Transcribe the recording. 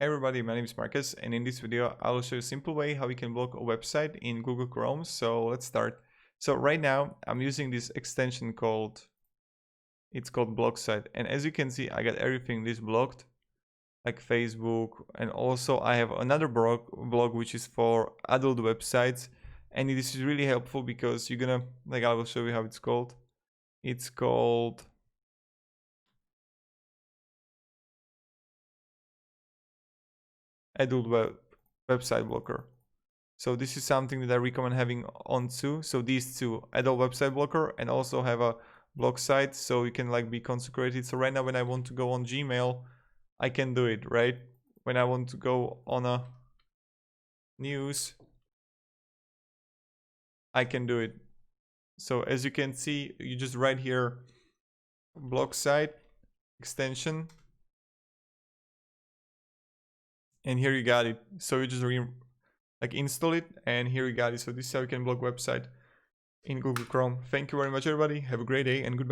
Everybody, my name is Marcus, and in this video I will show you a simple way how you can block a website in Google Chrome. So let's start. So right now I'm using this extension called block site, and as you can see I got everything this blocked, like Facebook, and also I have another blog which is for adult websites, and this is really helpful because you're gonna, like, I will show you how it's called. It's called adult website blocker. So this is something that I recommend having on too. So these two, adult website blocker and also have a block site, so you can like be consecrated. So right now when I want to go on Gmail, I can do it, right? When I want to go on a news, I can do it. So as you can see, you just write here block site extension, and here you got it. So you just install it, and here you got it. So this is how you can block website in Google Chrome. Thank you very much, everybody. Have a great day and goodbye.